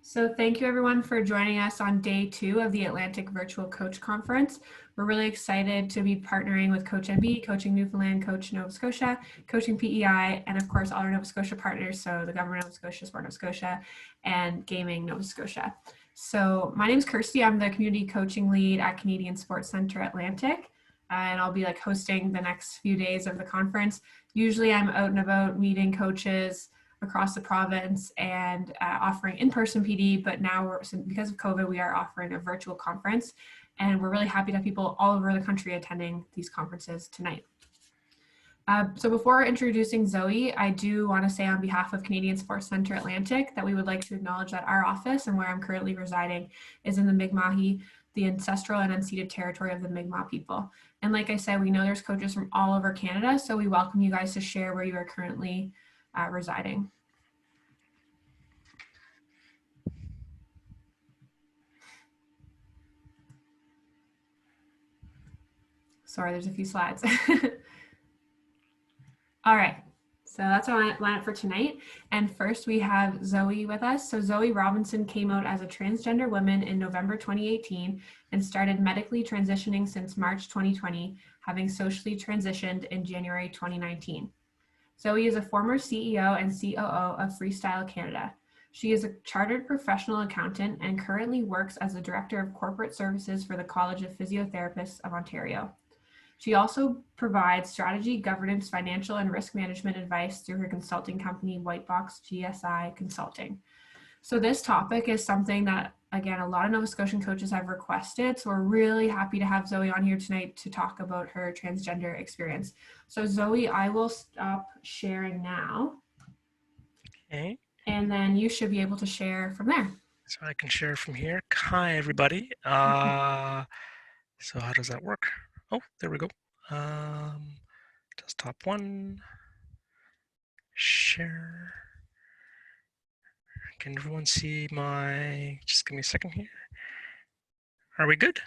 So thank you everyone for joining us on day 2 of the Atlantic Virtual Coach Conference. We're really excited to be partnering with Coach MB, Coaching Newfoundland, Coach Nova Scotia, Coaching PEI, and of course all our Nova Scotia partners, so the Government of Nova Scotia, Sport Nova Scotia, and Gaming Nova Scotia. So my name is Kirsty. I'm the Community Coaching Lead at Canadian Sports Centre Atlantic, and I'll be hosting the next few days of the conference. Usually I'm out and about meeting coaches across the province and offering in-person PD, but now because of COVID, we are offering a virtual conference, and we're really happy to have people all over the country attending these conferences tonight. So before introducing Zoe, I do want to say on behalf of Canadian Sports Centre Atlantic that we would like to acknowledge that our office and where I'm currently residing is in the Mi'kmaq, the ancestral and unceded territory of the Mi'kmaq people. And like I said, we know there's coaches from all over Canada, so we welcome you guys to share where you are currently residing. Sorry, there's a few slides. All right, so that's our lineup for tonight. And first we have Zoe with us. So Zoe Robinson came out as a transgender woman in November 2018 and started medically transitioning since March 2020, having socially transitioned in January 2019. Zoe is a former CEO and COO of Freestyle Canada. She is a chartered professional accountant and currently works as the Director of Corporate Services for the College of Physiotherapists of Ontario. She also provides strategy, governance, financial, and risk management advice through her consulting company, Whitebox GSI Consulting. So this topic is something that, again, a lot of Nova Scotian coaches have requested. So we're really happy to have Zoe on here tonight to talk about her transgender experience. So Zoe, I will stop sharing now. Okay. And then you should be able to share from there. So I can share from here. Hi, everybody. So how does that work? Oh, there we go. Desktop 1. Share. Can everyone see my... Just give me a second here. Are we good?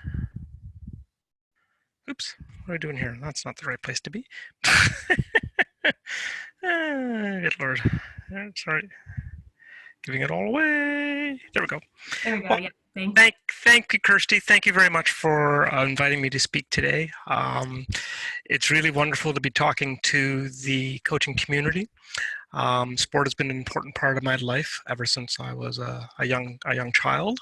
Oops, what are we doing here? That's not the right place to be. Good Lord. Sorry. Giving it all away. There we go. There we go. Well, yeah. Thank you, Kirsty. Thank you very much for inviting me to speak today. It's really wonderful to be talking to the coaching community. Sport has been an important part of my life ever since I was a young child,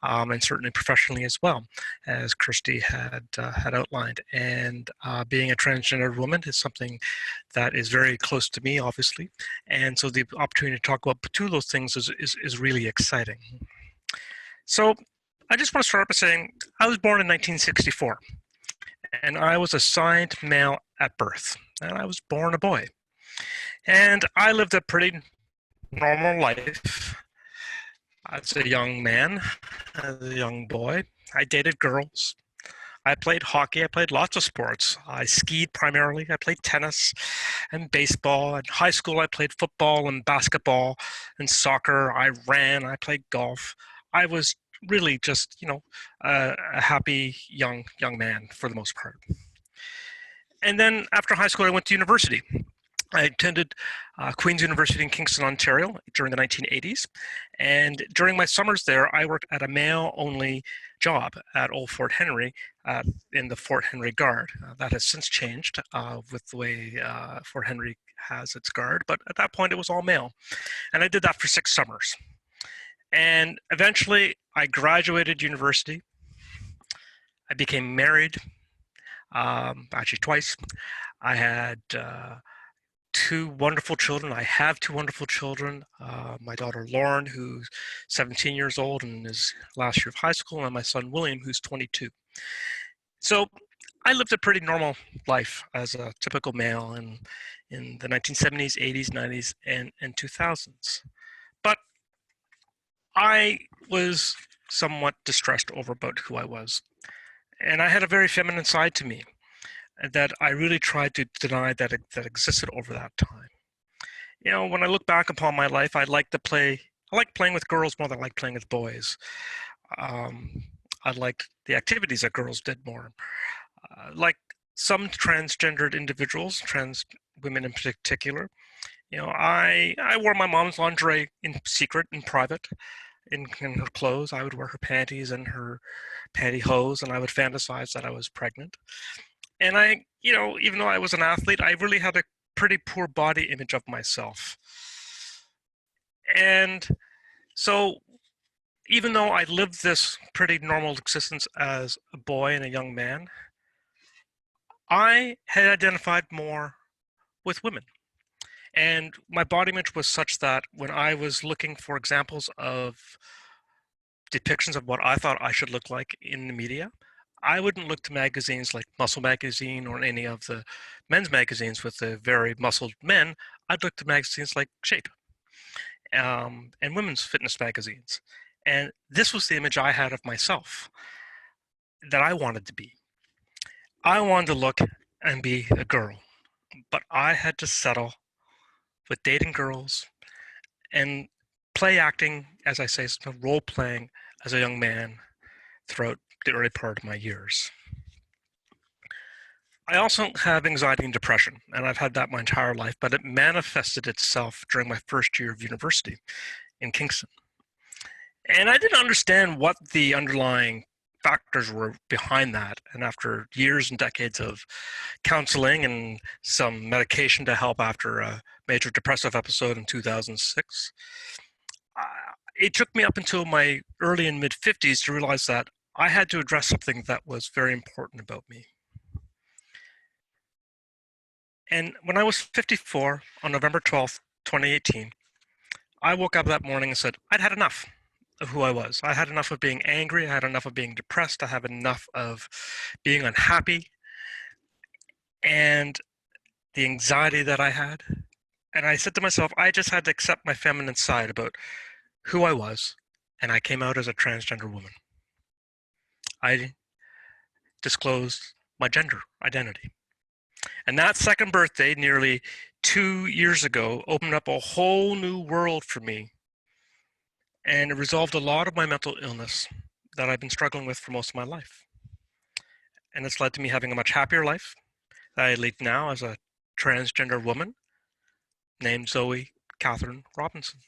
and certainly professionally as well, as Kirsty had outlined. And being a transgender woman is something that is very close to me, obviously. And so the opportunity to talk about two of those things is really exciting. So I just want to start by saying I was born in 1964, and I was assigned male at birth, and I was born a boy. And I lived a pretty normal life as a young man, as a young boy. I dated girls. I played hockey. I played lots of sports. I skied primarily. I played tennis and baseball. In high school, I played football and basketball and soccer. I ran. I played golf. I was really just, a happy young man for the most part. And then after high school, I went to university. I attended Queen's University in Kingston, Ontario during the 1980s. And during my summers there, I worked at a male-only job at Old Fort Henry in the Fort Henry Guard. That has since changed with the way Fort Henry has its guard. But at that point, it was all male. And I did that for 6 summers. And eventually, I graduated university. I became married, actually twice. I had 2 wonderful children. I have 2 wonderful children. My daughter Lauren, who's 17 years old and is last year of high school, and my son William, who's 22. So I lived a pretty normal life as a typical male in the 1970s, 80s, 90s, and 2000s. But I was somewhat distressed about who I was. And I had a very feminine side to me that I really tried to deny that existed over that time. When I look back upon my life, I like playing with girls more than I like playing with boys. I liked the activities that girls did more. Like some transgendered individuals, trans women in particular, I wore my mom's lingerie in secret, in private. in her clothes. I would wear her panties and her pantyhose, and I would fantasize that I was pregnant. And I, even though I was an athlete, I really had a pretty poor body image of myself. And so even though I lived this pretty normal existence as a boy and a young man, I had identified more with women. And my body image was such that when I was looking for examples of depictions of what I thought I should look like in the media, I wouldn't look to magazines like Muscle Magazine or any of the men's magazines with the very muscled men. I'd look to magazines like Shape and women's fitness magazines. And this was the image I had of myself that I wanted to be. I wanted to look and be a girl, but I had to settle with dating girls and play acting, as I say, role playing as a young man throughout the early part of my years. I also have anxiety and depression, and I've had that my entire life, but it manifested itself during my first year of university in Kingston. And I didn't understand what the underlying factors were behind that. And after years and decades of counseling and some medication to help after a major depressive episode in 2006, it took me up until my early and mid 50s to realize that I had to address something that was very important about me. And when I was 54 on November 12th, 2018, I woke up that morning and said, I'd had enough of who I was. I had enough of being angry. I had enough of being depressed. I had enough of being unhappy and the anxiety that I had. And I said to myself, I just had to accept my feminine side about who I was. And I came out as a transgender woman. I disclosed my gender identity. And that second birthday, nearly 2 years ago, opened up a whole new world for me. And it resolved a lot of my mental illness that I've been struggling with for most of my life. And it's led to me having a much happier life that I lead now as a transgender woman named Zoe Catherine Robinson.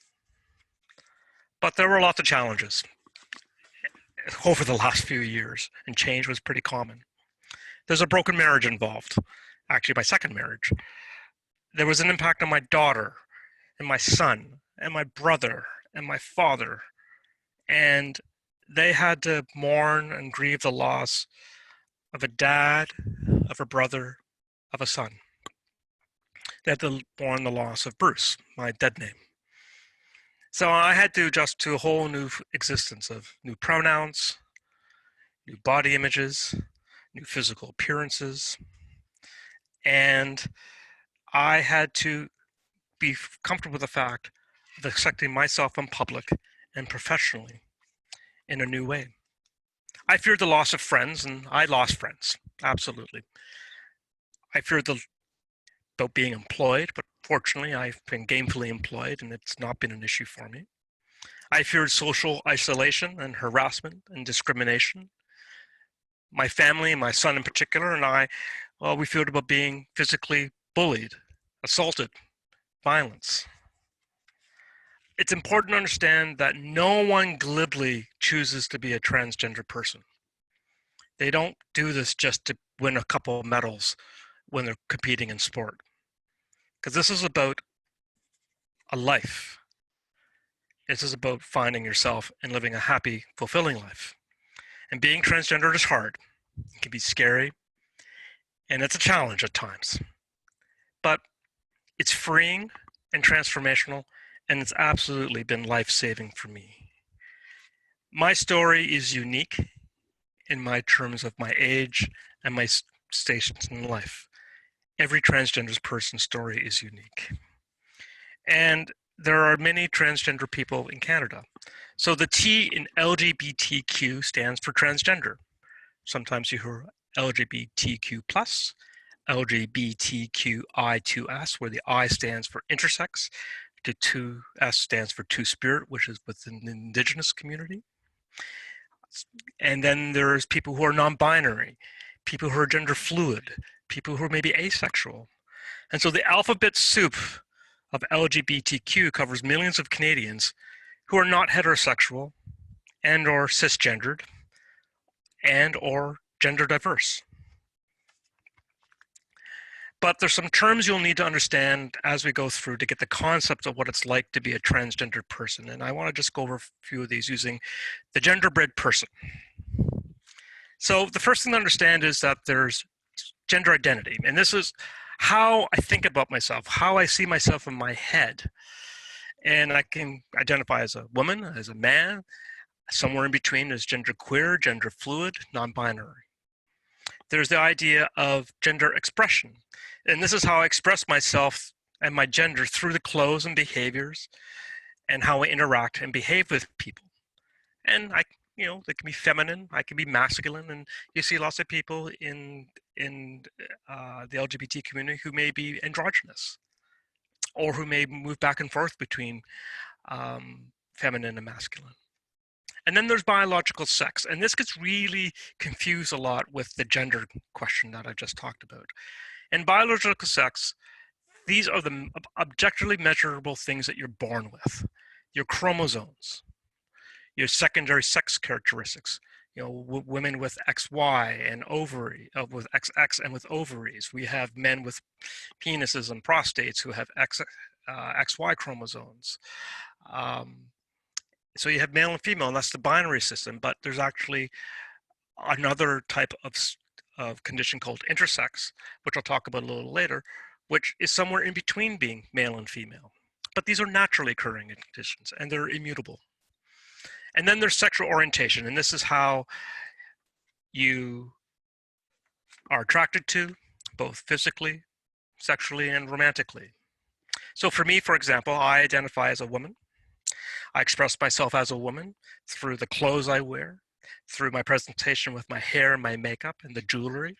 But there were lots of challenges over the last few years, and change was pretty common. There's a broken marriage involved, actually my second marriage. There was an impact on my daughter and my son and my brother and my father, and they had to mourn and grieve the loss of a dad, of a brother, of a son. They had to mourn the loss of Bruce, my dead name. So I had to adjust to a whole new existence of new pronouns, new body images, new physical appearances, and I had to be comfortable with the fact of accepting myself in public and professionally in a new way. I feared the loss of friends, and I lost friends, absolutely. I feared about being employed, but fortunately I've been gainfully employed and it's not been an issue for me. I feared social isolation and harassment and discrimination. My family, my son in particular, and I, we feared about being physically bullied, assaulted, violence. It's important to understand that no one glibly chooses to be a transgender person. They don't do this just to win a couple of medals when they're competing in sport. Because this is about a life. This is about finding yourself and living a happy, fulfilling life. And being transgender is hard. It can be scary, and it's a challenge at times. But it's freeing and transformational, and it's absolutely been life-saving for me. My story is unique in my terms of my age and my stations in life. Every transgender person's story is unique. And there are many transgender people in Canada. So the T in LGBTQ stands for transgender. Sometimes you hear LGBTQ+, LGBTQI2S, where the I stands for intersex, the 2S stands for two-spirit, which is within the Indigenous community. And then there's people who are non-binary, people who are gender fluid, people who are maybe asexual. And so the alphabet soup of LGBTQ covers millions of Canadians who are not heterosexual and or cisgendered and or gender diverse. But there's some terms you'll need to understand as we go through to get the concept of what it's like to be a transgender person. And I want to just go over a few of these using the genderbread person. So the first thing to understand is that there's gender identity. And this is how I think about myself, how I see myself in my head. And I can identify as a woman, as a man, somewhere in between is gender queer, gender fluid, non-binary. There's the idea of gender expression. And this is how I express myself and my gender through the clothes and behaviors and how I interact and behave with people. And they can be feminine, I can be masculine, and you see lots of people in the LGBT community who may be androgynous or who may move back and forth between feminine and masculine. And then there's biological sex, and this gets really confused a lot with the gender question that I just talked about. In biological sex, these are the objectively measurable things that you're born with. Your chromosomes, your secondary sex characteristics, women with XY and ovary, with XX and with ovaries. We have men with penises and prostates who have XY chromosomes. So you have male and female, and that's the binary system, but there's actually another type of condition called intersex, which I'll talk about a little later, which is somewhere in between being male and female. But these are naturally occurring conditions, and they're immutable. And then there's sexual orientation, and this is how you are attracted to, both physically, sexually, and romantically. So for me, for example, I identify as a woman. I express myself as a woman through the clothes I wear, through my presentation with my hair and my makeup and the jewelry,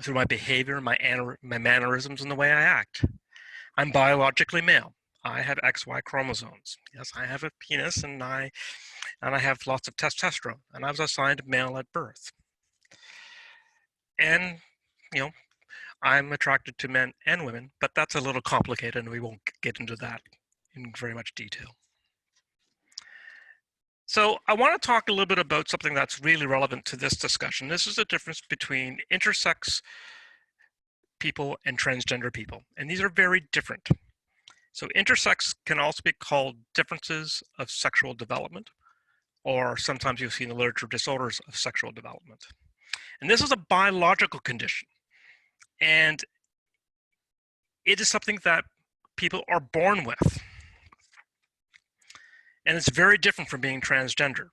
through my behavior, my mannerisms, and the way I act. I'm biologically male. I have XY chromosomes. Yes, I have a penis, and I have lots of testosterone, and I was assigned male at birth. And, I'm attracted to men and women, but that's a little complicated, and we won't get into that in very much detail. So I want to talk a little bit about something that's really relevant to this discussion. This is the difference between intersex people and transgender people, and these are very different. So intersex can also be called differences of sexual development, or sometimes you'll see in the literature disorders of sexual development. And this is a biological condition, and it is something that people are born with. And it's very different from being transgender.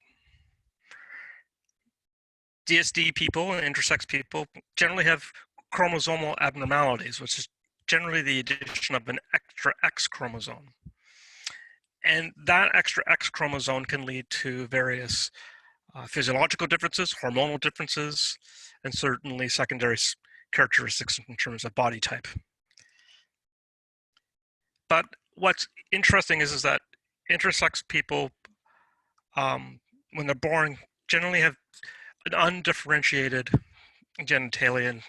DSD people and intersex people generally have chromosomal abnormalities, which is generally the addition of an extra X chromosome. And that extra X chromosome can lead to various physiological differences, hormonal differences, and certainly secondary characteristics in terms of body type. But what's interesting is that intersex people, when they're born, generally have an undifferentiated genitalia,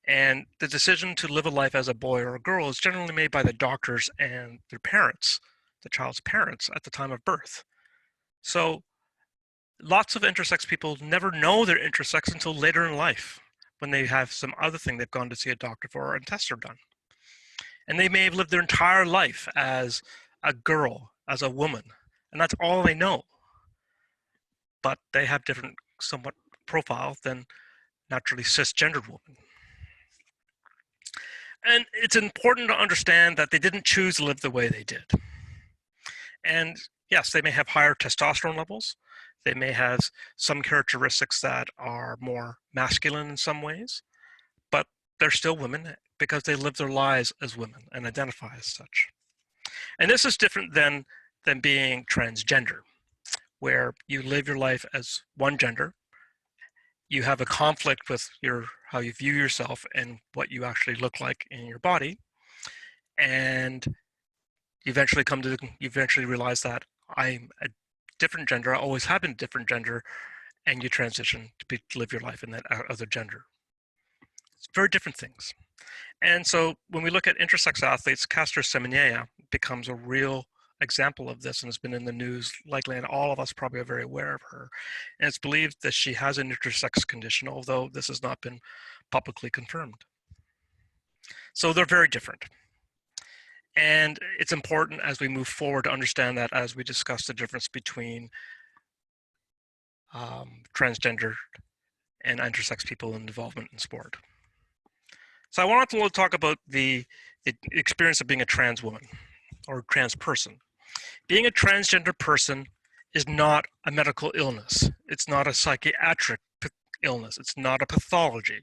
and the decision to live a life as a boy or a girl is generally made by the doctors and their parents, the child's parents, at the time of birth. So lots of intersex people never know they're intersex until later in life, when they have some other thing they've gone to see a doctor for and tests are done. And they may have lived their entire life as a girl, as a woman, and that's all they know. But they have different somewhat profiles than naturally cisgendered women. And it's important to understand that they didn't choose to live the way they did. And yes, they may have higher testosterone levels. They may have some characteristics that are more masculine in some ways, but they're still women because they live their lives as women and identify as such. And this is different than being transgender, where you live your life as one gender. You have a conflict with how you view yourself and what you actually look like in your body, and you eventually realize that I'm a different gender. I always have been a different gender, and you transition to live your life in that other gender. It's very different things. And so when we look at intersex athletes, caster semineia becomes a real example of this and has been in the news likely, and all of us probably are very aware of her. And it's believed that she has an intersex condition, although this has not been publicly confirmed. So they're very different. And it's important as we move forward to understand that as we discuss the difference between transgender and intersex people in involvement in sport. So I wanted to talk about the experience of being a trans woman or trans person. Being a transgender person is not a medical illness. It's not a psychiatric illness. It's not a pathology.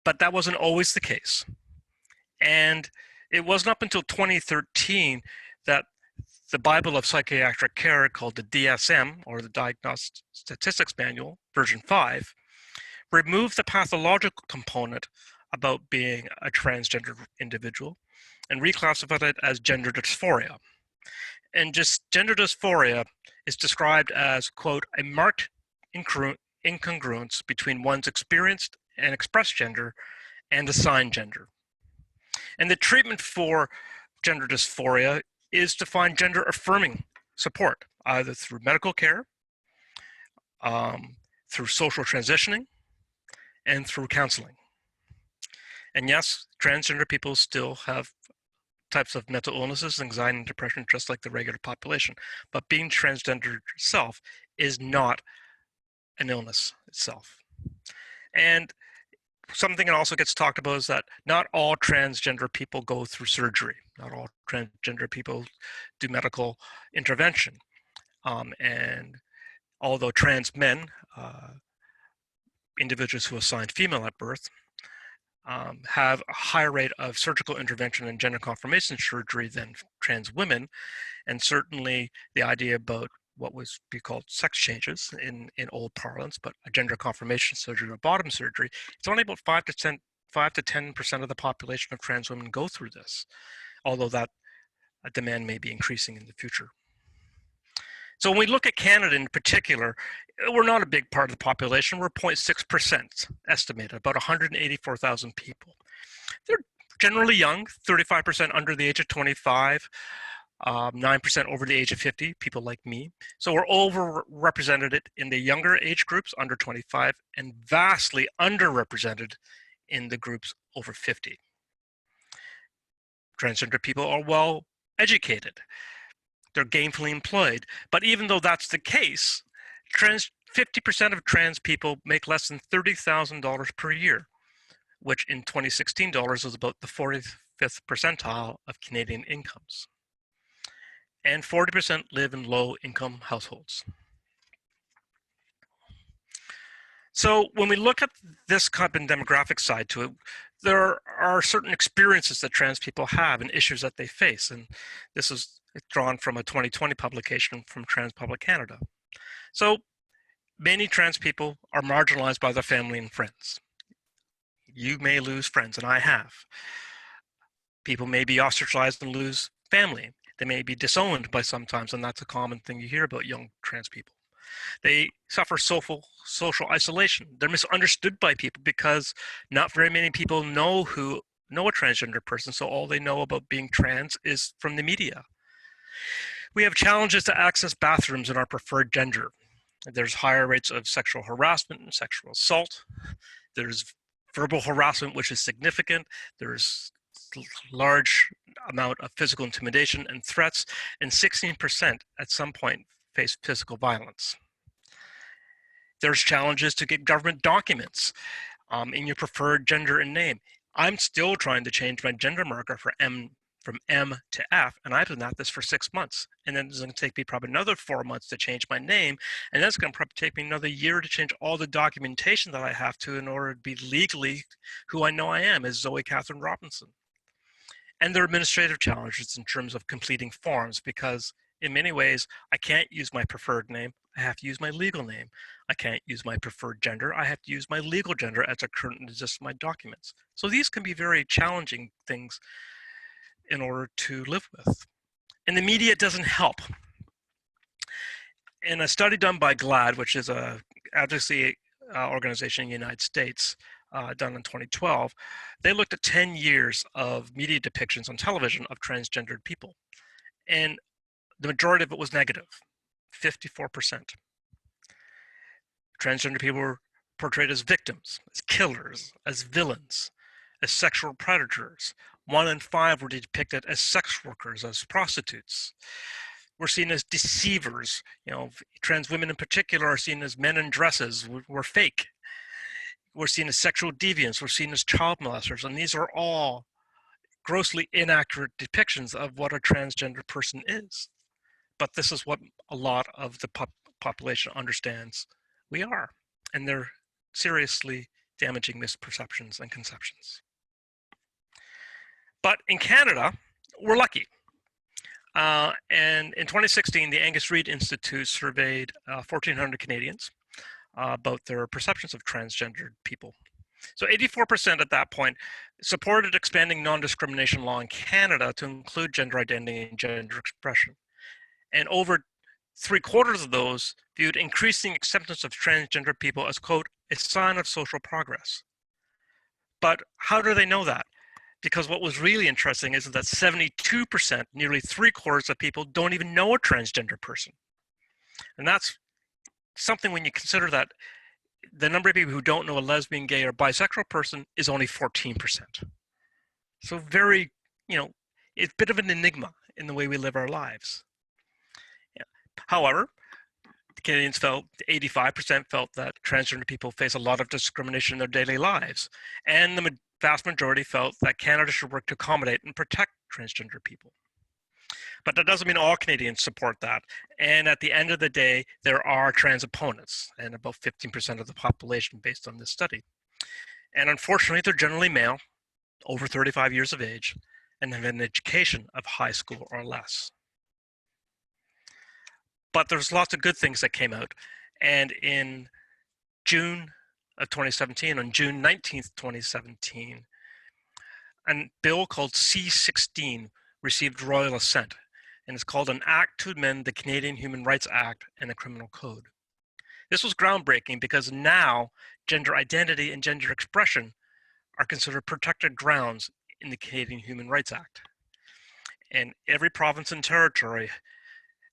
But that wasn't always the case. And it wasn't up until 2013 that the Bible of Psychiatric Care, called the DSM, or the Diagnostic Statistics Manual, version 5, removed the pathological component about being a transgender individual and reclassified it as gender dysphoria. And just gender dysphoria is described as, quote, a marked incongruence between one's experienced and expressed gender and assigned gender. And the treatment for gender dysphoria is to find gender affirming support, either through medical care, through social transitioning, and through counseling. And yes, transgender people still have types of mental illnesses, anxiety and depression, just like the regular population. But being transgender itself is not an illness itself. And something that also gets talked about is that not all transgender people go through surgery. Not all transgender people do medical intervention. And although trans men, individuals who are assigned female at birth, have a higher rate of surgical intervention and gender confirmation surgery than trans women, and certainly the idea about what was be called sex changes in old parlance, but a gender confirmation surgery or bottom surgery, it's only about 5 to 10% of the population of trans women go through this, although that demand may be increasing in the future. So when we look at Canada in particular, we're not a big part of the population. We're 0.6% estimated, about 184,000 people. They're generally young, 35% under the age of 25, 9% over the age of 50, people like me. So we're overrepresented in the younger age groups, under 25, and vastly underrepresented in the groups over 50. Transgender people are well educated. They're gainfully employed. But even though that's the case, 50% of trans people make less than $30,000 per year, which in 2016 dollars was about the 45th percentile of Canadian incomes. And 40% live in low-income households. So when we look at this kind of demographic side to it, there are certain experiences that trans people have and issues that they face. And this is drawn from a 2020 publication from Trans Public Canada. So many trans people are marginalized by their family and friends. You may lose friends, and I have. People may be ostracized and lose family. They may be disowned by sometimes, and that's a common thing you hear about young trans people. They suffer social isolation. They're misunderstood by people because not very many people know a transgender person, so all they know about being trans is from the media. We have challenges to access bathrooms in our preferred gender. There's higher rates of sexual harassment and sexual assault. There's verbal harassment, which is significant. There's large amount of physical intimidation and threats, and 16% at some point face physical violence. There's challenges to get government documents in your preferred gender and name. I'm still trying to change my gender marker from M to F, and I've been at this for 6 months. And then it's going to take me probably another 4 months to change my name, and then it's going to probably take me another year to change all the documentation that I have to in order to be legally who I know I am, as Zoe Catherine Robinson. And there are administrative challenges in terms of completing forms, because in many ways, I can't use my preferred name. I have to use my legal name. I can't use my preferred gender. I have to use my legal gender as it currently exists in my documents. So these can be very challenging things in order to live with. And the media doesn't help. In a study done by GLAAD, which is an advocacy organization in the United States, done in 2012, they looked at 10 years of media depictions on television of transgendered people. and the majority of it was negative, 54%. Transgender people were portrayed as victims, as killers, as villains, as sexual predators. 1 in 5 were depicted as sex workers, as prostitutes. We're seen as deceivers. Trans women in particular are seen as men in dresses. We're fake. We're seen as sexual deviants. We're seen as child molesters. And these are all grossly inaccurate depictions of what a transgender person is. But this is what a lot of the population understands we are. And they're seriously damaging misperceptions and conceptions. But in Canada, we're lucky. And in 2016, the Angus Reid Institute surveyed 1,400 Canadians about their perceptions of transgendered people. So 84% at that point supported expanding non-discrimination law in Canada to include gender identity and gender expression. And over 3/4 of those viewed increasing acceptance of transgender people as, quote, a sign of social progress. But how do they know that? Because what was really interesting is that 72%, nearly 3/4 of people, don't even know a transgender person. And that's something when you consider that the number of people who don't know a lesbian, gay, or bisexual person is only 14%. So very, it's a bit of an enigma in the way we live our lives. Yeah. However, the Canadians 85% felt that transgender people face a lot of discrimination in their daily lives. And the vast majority felt that Canada should work to accommodate and protect transgender people. But that doesn't mean all Canadians support that. And at the end of the day, there are trans opponents, and about 15% of the population based on this study. And unfortunately, they're generally male, over 35 years of age, and have an education of high school or less. But there's lots of good things that came out. And in June of 2017, on June 19th, 2017, a bill called C-16 received royal assent, and it's called an Act to amend the Canadian Human Rights Act and the Criminal Code. This was groundbreaking because now gender identity and gender expression are considered protected grounds in the Canadian Human Rights Act. And every province and territory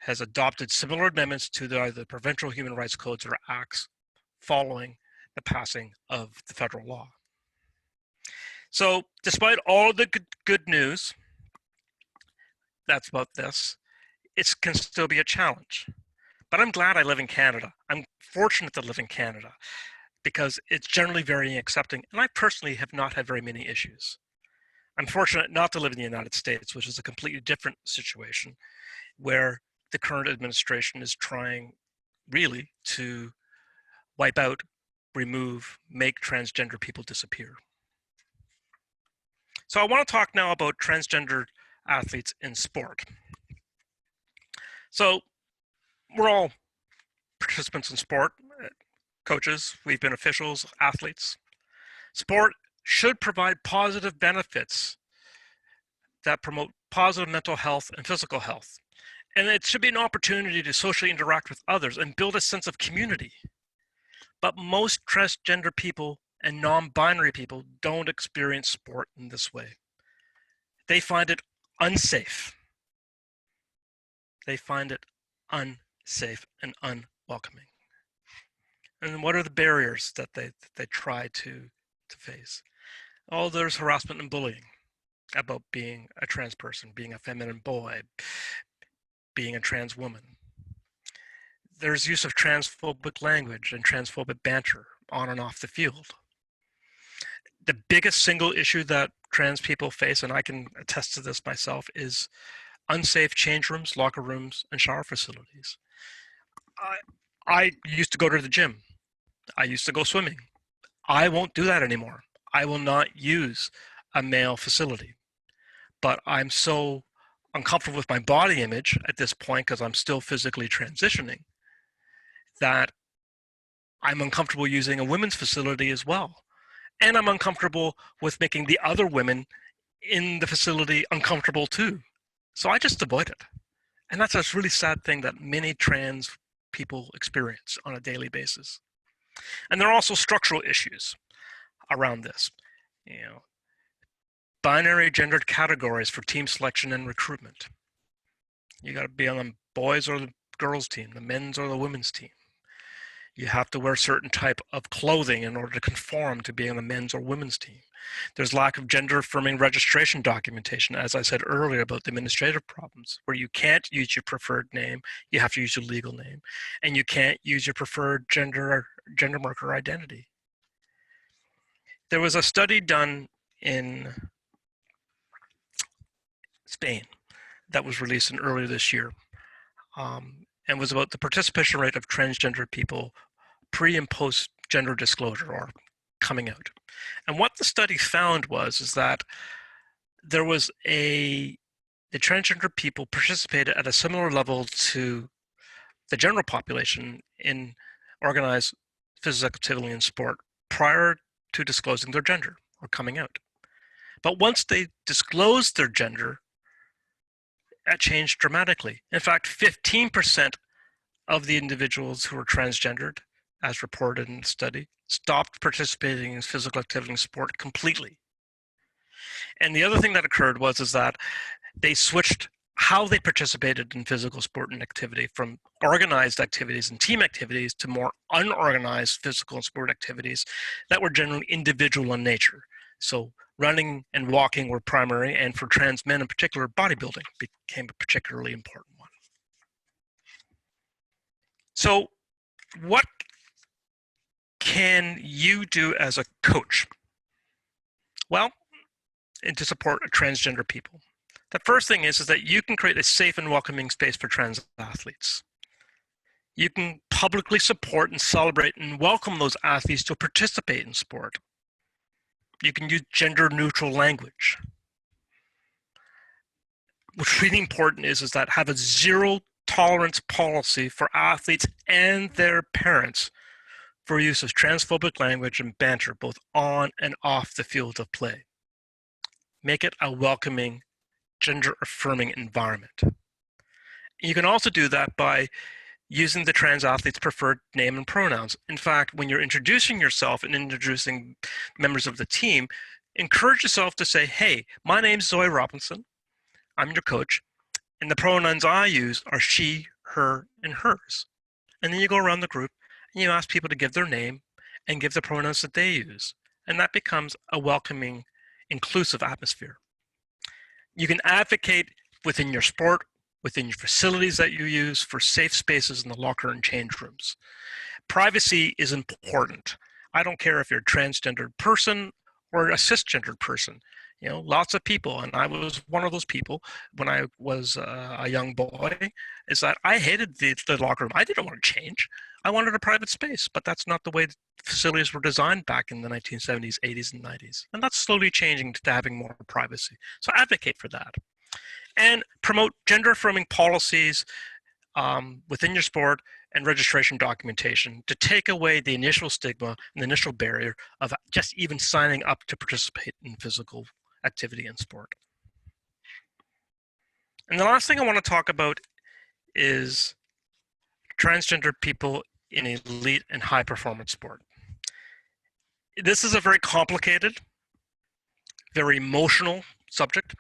has adopted similar amendments to the provincial human rights codes or acts following the passing of the federal law. So despite all the good news that's about this, it can still be a challenge. But I'm glad I live in Canada. I'm fortunate to live in Canada because it's generally very accepting, and I personally have not had very many issues. I'm fortunate not to live in the United States, which is a completely different situation, where the current administration is trying really to wipe out, remove, make transgender people disappear. So I want to talk now about transgender athletes in sport. So we're all participants in sport, coaches, we've been officials, athletes. Sport should provide positive benefits that promote positive mental health and physical health. And it should be an opportunity to socially interact with others and build a sense of community. But most transgender people and non-binary people don't experience sport in this way. They find it unsafe. They find it unsafe and unwelcoming. And what are the barriers that they try to face? Oh, there's harassment and bullying about being a trans person, being a feminine boy, being a trans woman. There's use of transphobic language and transphobic banter on and off the field. The biggest single issue that trans people face, and I can attest to this myself, is unsafe change rooms, locker rooms, and shower facilities. I used to go to the gym. I used to go swimming. I won't do that anymore. I will not use a male facility. But I'm so uncomfortable with my body image at this point, because I'm still physically transitioning, that I'm uncomfortable using a women's facility as well. And I'm uncomfortable with making the other women in the facility uncomfortable too. So I just avoid it. And that's a really sad thing that many trans people experience on a daily basis. And there are also structural issues around this. Binary gendered categories for team selection and recruitment. You got to be on the boys or the girls team, the men's or the women's team. You have to wear certain type of clothing in order to conform to being on the men's or women's team. There's lack of gender affirming registration documentation, as I said earlier about the administrative problems, where you can't use your preferred name, you have to use your legal name, and you can't use your preferred gender marker identity. There was a study done in Spain that was released in earlier this year, and was about the participation rate of transgender people pre and post gender disclosure or coming out. And what the study found is that there was the transgender people participated at a similar level to the general population in organized physical activity and sport prior to disclosing their gender or coming out. But once they disclosed their gender, that changed dramatically. In fact, 15% of the individuals who were transgendered, as reported in the study, stopped participating in physical activity and sport completely. And the other thing that occurred is that they switched how they participated in physical sport and activity from organized activities and team activities to more unorganized physical and sport activities that were generally individual in nature. So running and walking were primary, and for trans men in particular, bodybuilding became a particularly important one. So what can you do as a coach? Well, and to support transgender people. The first thing is that you can create a safe and welcoming space for trans athletes. You can publicly support and celebrate and welcome those athletes to participate in sport. You can use gender neutral language. What's really important is that have a zero tolerance policy for athletes and their parents for use of transphobic language and banter, both on and off the field of play. Make it a welcoming, gender-affirming environment. You can also do that by using the trans athlete's preferred name and pronouns. In fact, when you're introducing yourself and introducing members of the team, encourage yourself to say, hey, my name's Zoe Robinson, I'm your coach, and the pronouns I use are she, her, and hers. And then you go around the group and you ask people to give their name and give the pronouns that they use. And that becomes a welcoming, inclusive atmosphere. You can advocate within your sport, within your facilities that you use, for safe spaces in the locker and change rooms. Privacy is important. I don't care if you're a transgendered person or a cisgendered person. You know, lots of people, and I was one of those people when I was a young boy, is that I hated the locker room. I didn't want to change. I wanted a private space, but that's not the way the facilities were designed back in the 1970s, 80s, and 90s. And that's slowly changing to having more privacy. So advocate for that. And promote gender-affirming policies within your sport and registration documentation to take away the initial stigma and the initial barrier of just even signing up to participate in physical activity and sport. And the last thing I want to talk about is transgender people in elite and high performance sport. This is a very complicated, very emotional subject.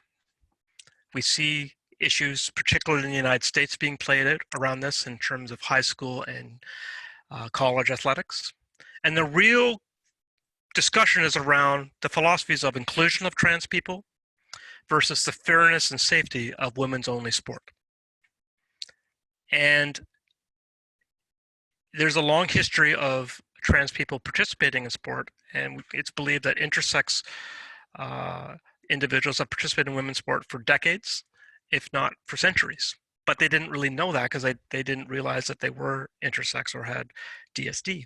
We see issues, particularly in the United States, being played out around this in terms of high school and college athletics. And the real discussion is around the philosophies of inclusion of trans people versus the fairness and safety of women's only sport. And there's a long history of trans people participating in sport, and it's believed that intersex individuals have participated in women's sport for decades, if not for centuries. But they didn't really know that because they didn't realize that they were intersex or had DSD.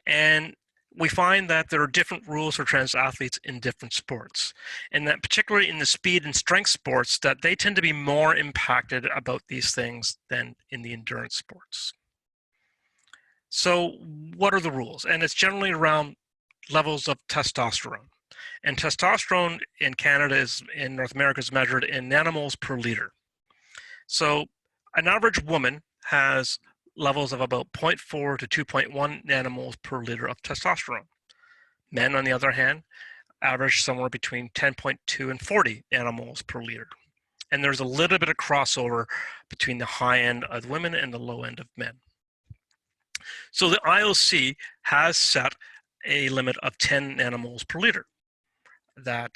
And we find that there are different rules for trans athletes in different sports, and that particularly in the speed and strength sports, that they tend to be more impacted about these things than in the endurance sports. So what are the rules? And it's generally around levels of testosterone. And testosterone in Canada in North America is measured in nanomoles per liter. So an average woman has levels of about 0.4 to 2.1 nanomoles per liter of testosterone. Men, on the other hand, average somewhere between 10.2 and 40 nanomoles per liter. And there's a little bit of crossover between the high end of women and the low end of men. So the IOC has set a limit of 10 nanomoles per liter that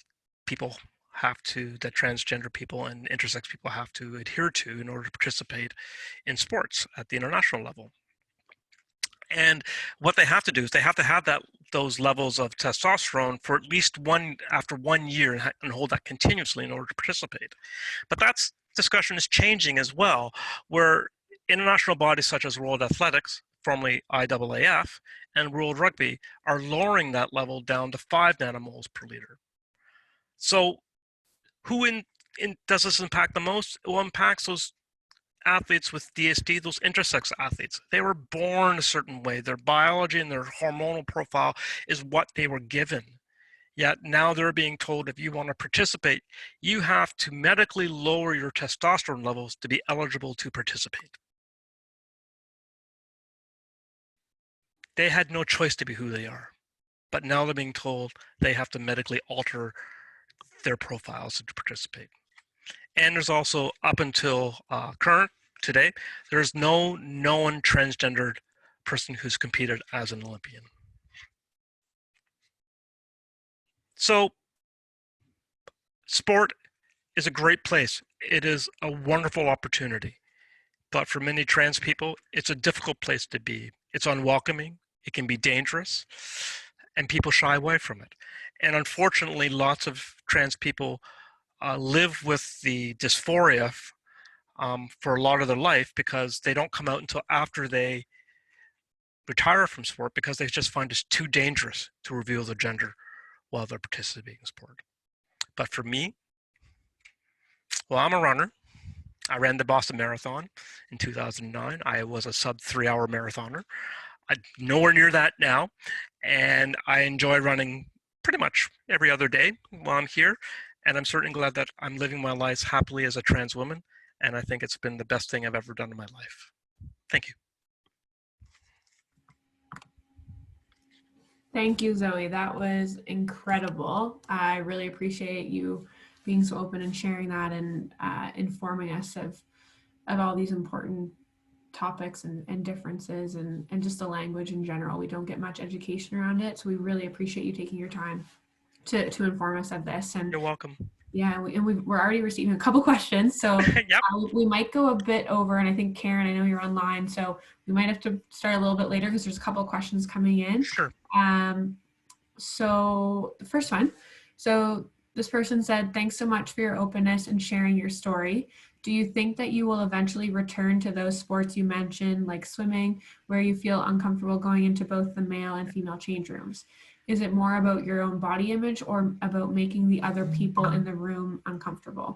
that transgender people and intersex people have to adhere to in order to participate in sports at the international level. And what they have to do is they have to have those levels of testosterone for at least after 1 year and hold that continuously in order to participate. But that discussion is changing as well, where international bodies such as World Athletics, formerly IAAF, and World Rugby are lowering that level down to 5 nanomoles per liter. So who does this impact the most? It impacts those athletes with DSD, those intersex athletes. They were born a certain way. Their biology and their hormonal profile is what they were given. Yet now they're being told if you want to participate, you have to medically lower your testosterone levels to be eligible to participate. They had no choice to be who they are, but now they're being told they have to medically alter their profiles to participate. And there's also, up until today, there's no known transgendered person who's competed as an Olympian. So sport is a great place. It is a wonderful opportunity. But for many trans people, it's a difficult place to be. It's unwelcoming, it can be dangerous, and people shy away from it. And unfortunately, lots of trans people live with the dysphoria for a lot of their life because they don't come out until after they retire from sport because they just find it too dangerous to reveal their gender while they're participating in sport. But for me, well, I'm a runner. I ran the Boston Marathon in 2009. I was a sub 3-hour marathoner. I'm nowhere near that now. And I enjoy running pretty much every other day while I'm here. And I'm certainly glad that I'm living my life happily as a trans woman. And I think it's been the best thing I've ever done in my life. Thank you. Thank you, Zoe. That was incredible. I really appreciate you being so open and sharing that and informing us of all these important topics and differences and just the language in general. We don't get much education around it, so we really appreciate you taking your time to inform us of this. And you're welcome. Yeah, we're already receiving a couple questions, so yep. We might go a bit over, and I think, Karen, I know you're online, so we might have to start a little bit later because there's a couple of questions coming in. Sure. So the first one, so this person said, thanks so much for your openness and sharing your story. Do you think that you will eventually return to those sports you mentioned, like swimming, where you feel uncomfortable going into both the male and female change rooms? Is it more about your own body image or about making the other people in the room uncomfortable?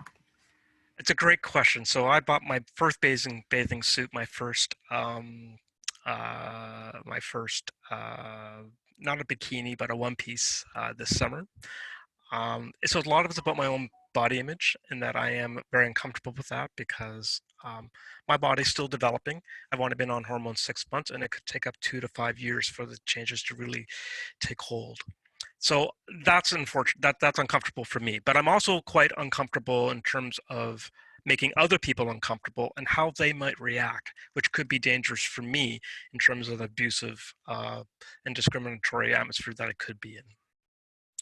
It's a great question. So I bought my first bathing suit, my first not a bikini, but a one piece this summer. So a lot of it's about my own body image, and that I am very uncomfortable with that because my body's still developing. I've only been on hormones 6 months, and it could take up 2 to 5 years for the changes to really take hold. So that's unfortunate. That's uncomfortable for me. But I'm also quite uncomfortable in terms of making other people uncomfortable and how they might react, which could be dangerous for me in terms of the abusive and discriminatory atmosphere that I could be in.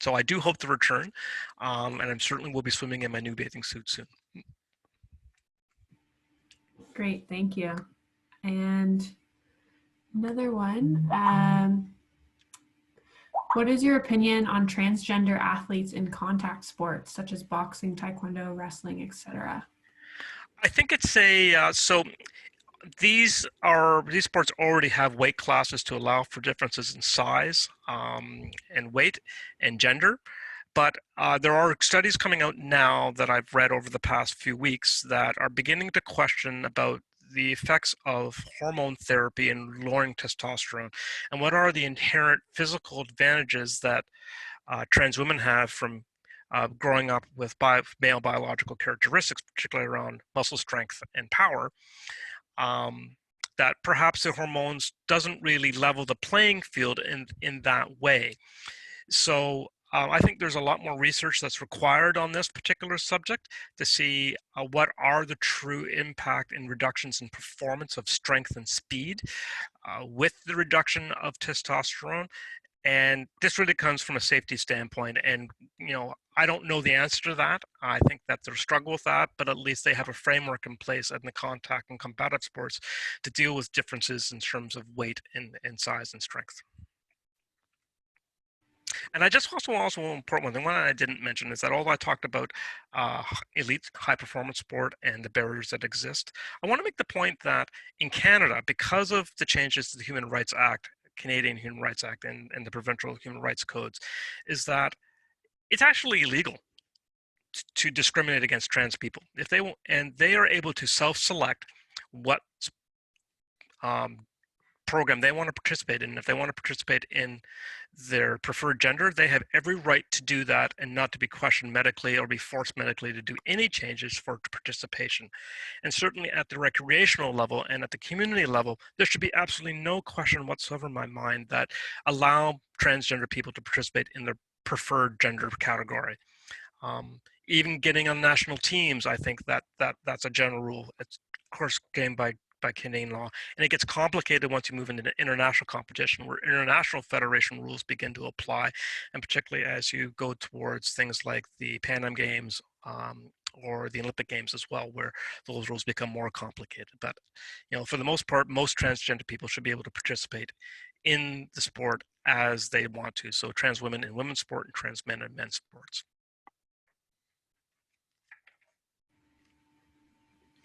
So I do hope to return, and I certainly will be swimming in my new bathing suit soon. Great, thank you. And another one, what is your opinion on transgender athletes in contact sports, such as boxing, taekwondo, wrestling, etc.? I think it's so these sports already have weight classes to allow for differences in size and weight and gender. But there are studies coming out now that I've read over the past few weeks that are beginning to question about the effects of hormone therapy and lowering testosterone, and what are the inherent physical advantages that trans women have from growing up with male biological characteristics, particularly around muscle strength and power, that perhaps the hormones doesn't really level the playing field in that way. So I think there's a lot more research that's required on this particular subject to see what are the true impact in reductions in performance of strength and speed with the reduction of testosterone. And this really comes from a safety standpoint. And, I don't know the answer to that. I think that they'll struggle with that, but at least they have a framework in place in the contact and combative sports to deal with differences in terms of weight and size and strength. And I just also important one I didn't mention is that although I talked about elite high performance sport and the barriers that exist, I want to make the point that in Canada, because of the changes to the Human Rights Act, Canadian Human Rights Act, and the provincial human rights codes, is that it's actually illegal to discriminate against trans people. If they and they are able to self-select what program they want to participate in. If they want to participate in their preferred gender, they have every right to do that and not to be questioned medically or be forced medically to do any changes for participation. And certainly at the recreational level and at the community level, there should be absolutely no question whatsoever in my mind that allow transgender people to participate in their preferred gender category. Even getting on national teams, I think that's a general rule. It's of course game by Canadian law, and it gets complicated once you move into international competition, where international federation rules begin to apply, and particularly as you go towards things like the Pan Am Games or the Olympic Games as well, where those rules become more complicated. But for the most part, most transgender people should be able to participate in the sport as they want to. So trans women in women's sport and trans men in men's sports.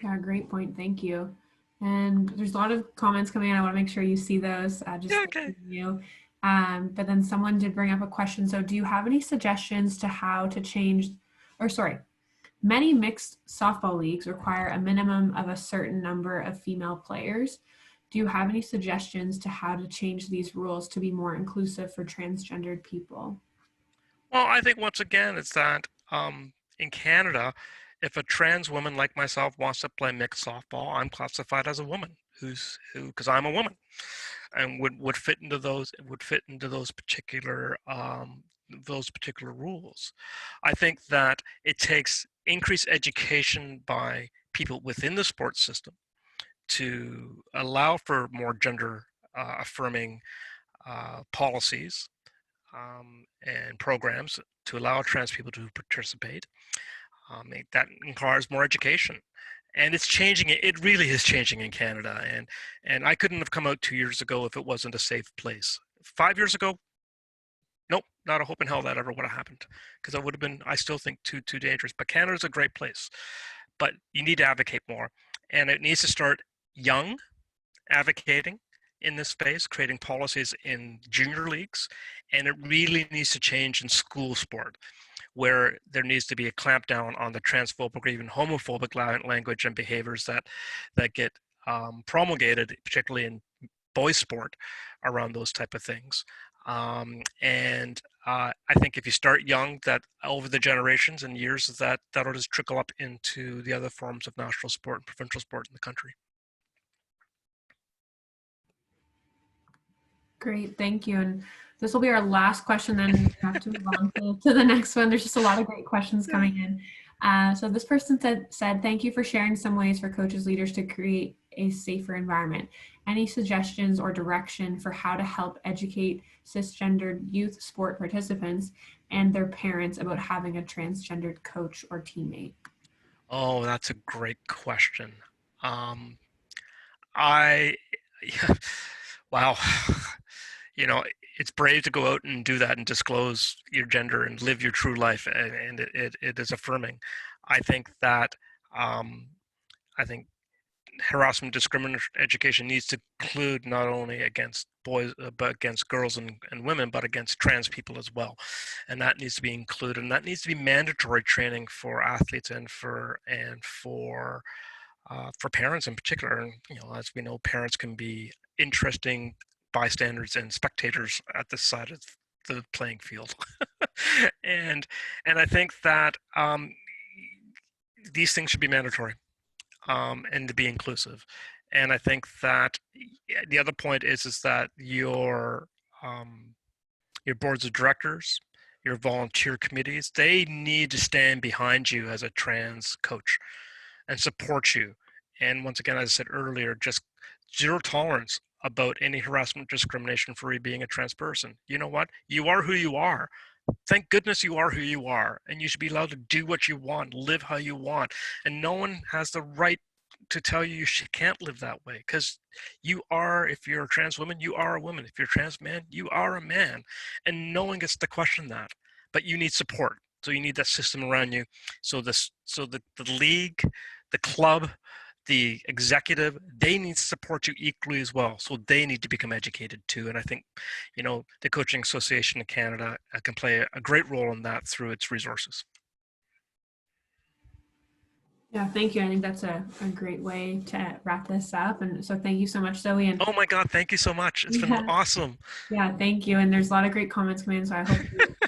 Yeah, great point. Thank you. And there's a lot of comments coming in. I want to make sure you see those. Yeah, okay. You. But then someone did bring up a question. So do you have any suggestions to how to change, or sorry, many mixed softball leagues require a minimum of a certain number of female players. Do you have any suggestions to how to change these rules to be more inclusive for transgendered people? Well, I think once again, it's that in Canada, if a trans woman like myself wants to play mixed softball, I'm classified as a woman because I'm a woman, and would fit into those particular rules. I think that it takes increased education by people within the sports system to allow for more gender affirming policies and programs to allow trans people to participate. That requires more education, and it's changing. It really is changing in Canada, and I couldn't have come out 2 years ago if it wasn't a safe place. 5 years ago, nope, not a hope in hell that ever would have happened, because I would have been, I still think, too dangerous. But Canada's a great place, but you need to advocate more, and it needs to start young, advocating in this space, creating policies in junior leagues, and it really needs to change in school sport, where there needs to be a clampdown on the transphobic or even homophobic language and behaviors that get promulgated, particularly in boys sport, around those type of things. I think if you start young, that over the generations and years, that'll just trickle up into the other forms of national sport and provincial sport in the country. Great, thank you. And this will be our last question, then we have to move on to the next one. There's just a lot of great questions coming in. So this person said, thank you for sharing some ways for coaches, leaders to create a safer environment. Any suggestions or direction for how to help educate cisgendered youth sport participants and their parents about having a transgendered coach or teammate? Oh, that's a great question. Wow. It's brave to go out and do that and disclose your gender and live your true life, and it is affirming. I think that harassment, discrimination education needs to include not only against boys, but against girls and women, but against trans people as well, and that needs to be included. And that needs to be mandatory training for athletes and for parents in particular. And as we know, parents can be interesting bystanders and spectators at the side of the playing field. and I think that these things should be mandatory and to be inclusive. And I think that the other point is that your boards of directors, your volunteer committees, they need to stand behind you as a trans coach and support you. And once again, as I said earlier, just zero tolerance about any harassment, discrimination for you being a trans person. You know what? You are who you are. Thank goodness you are who you are, and you should be allowed to do what you want, live how you want, and no one has the right to tell you can't live that way, because you are, if you're a trans woman, you are a woman. If you're a trans man, you are a man, and no one gets to question that. But you need support, so you need that system around you. So the league, the club, the executive, they need to support you equally as well. So they need to become educated too. And I think, the Coaching Association of Canada can play a great role in that through its resources. Yeah, thank you. I think that's a great way to wrap this up. And so thank you so much, Zoe. And oh my God, thank you so much. It's been awesome. Yeah, thank you. And there's a lot of great comments coming in, so I hope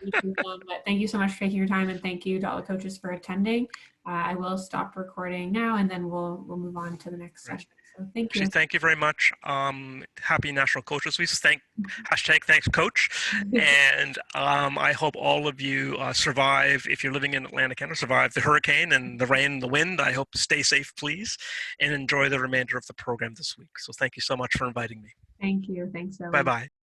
you can them. But thank you so much for taking your time, and thank you to all the coaches for attending. I will stop recording now, and then we'll move on to the next session. So thank you. Thank you very much. Happy National Coaches Week. Hashtag thanks coach. And I hope all of you survive, if you're living in Atlantic Canada, survive the hurricane and the rain and the wind. I hope stay safe, please, and enjoy the remainder of the program this week. So thank you so much for inviting me. Thank you. Thanks, Zoe. Bye-bye.